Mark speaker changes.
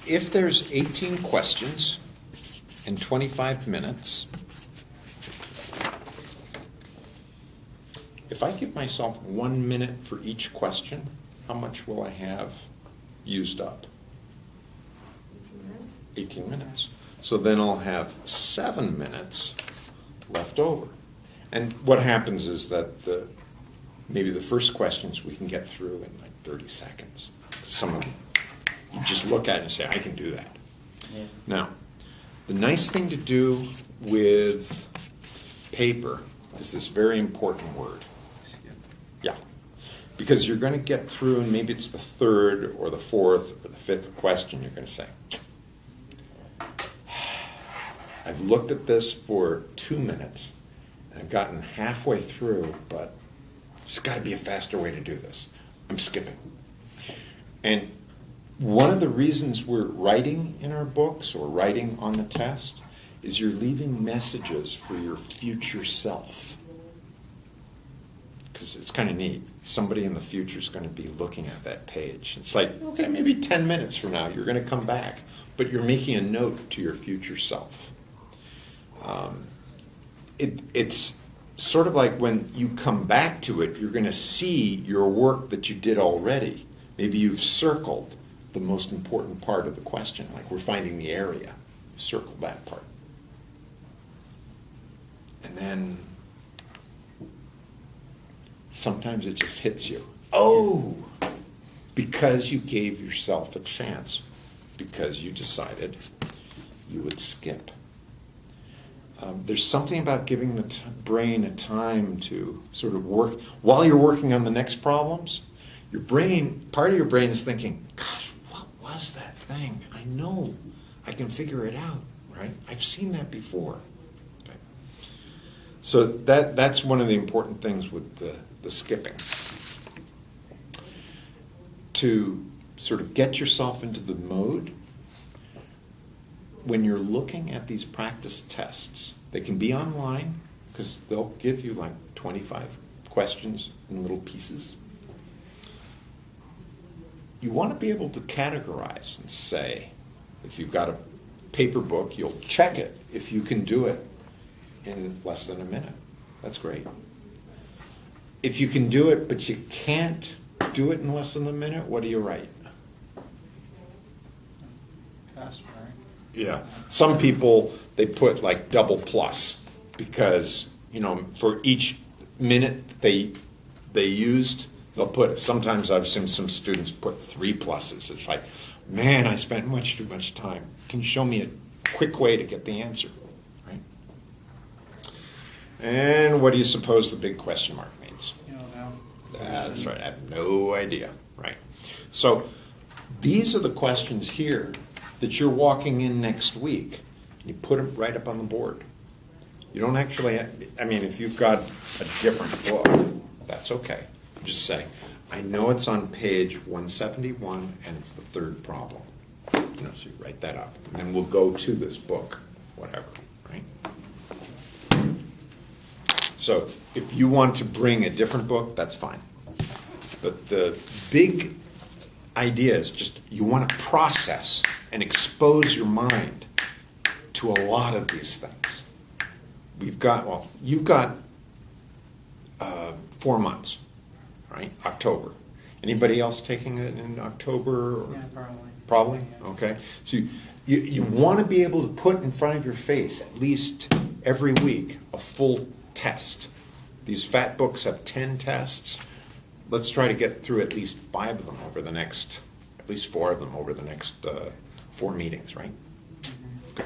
Speaker 1: If there's 18 questions in 25 minutes, if I give myself 1 minute for each question, how much will I have used up? 18 minutes. So then I'll have 7 minutes left over. And what happens is that maybe the first questions we can get through in like 30 seconds. Some of them, you just look at it and say, I can do that.
Speaker 2: Yeah.
Speaker 1: Now, the nice thing to do with paper is this very important word. Yeah. Because you're going to get through, and maybe it's the third or the fourth or the fifth question, you're going to say, I've looked at this for 2 minutes, and I've gotten halfway through, but there's got to be a faster way to do this. I'm skipping. And one of the reasons we're writing in our books or writing on the test is you're leaving messages for your future self. Because it's kind of neat. Somebody in the future is going to be looking at that page. It's like, okay, maybe 10 minutes from now you're going to come back, but you're making a note to your future self. It's sort of like when you come back to it, you're going to see your work that you did already. Maybe you've circled the most important part of the question, like we're finding the area. Circle that part. And then sometimes it just hits you. Oh! Because you gave yourself a chance. Because you decided you would skip. There's something about giving the brain a time to sort of work. While you're working on the next problems, part of your brain is thinking, gosh, what was that thing? I know. I can figure it out, right? I've seen that before. Okay. So that's one of the important things with the skipping. To sort of get yourself into the mode, when you're looking at these practice tests, they can be online because they'll give you like 25 questions in little pieces. You want to be able to categorize and say, if you've got a paper book, you'll check it if you can do it in less than a minute. That's great. If you can do it, but you can't do it in less than a minute, what do you write? Yeah. Some people, they put like double plus because, for each minute they used, they'll put it. Sometimes I've seen some students put 3 pluses. It's like, man, I spent much too much time. Can you show me a quick way to get the answer? Right? And what do you suppose the big question mark means? That's right. I have no idea. Right. So these are the questions here that you're walking in next week. You put them right up on the board. You don't actually if you've got a different book, that's okay. Just say, I know it's on page 171 and it's the third problem. So you write that up. And then we'll go to this book, whatever, right? So if you want to bring a different book, that's fine. But the big idea is just you want to process and expose your mind to a lot of these things. You've got 4 months, right? October. Anybody else taking it in October?
Speaker 3: Yeah, probably.
Speaker 1: Probably? Okay. So you want to be able to put in front of your face at least every week a full test. These fat books have 10 tests. Let's try to get through at least 5 of them over the next, at least 4 of them over the next 4 meetings, right? Good.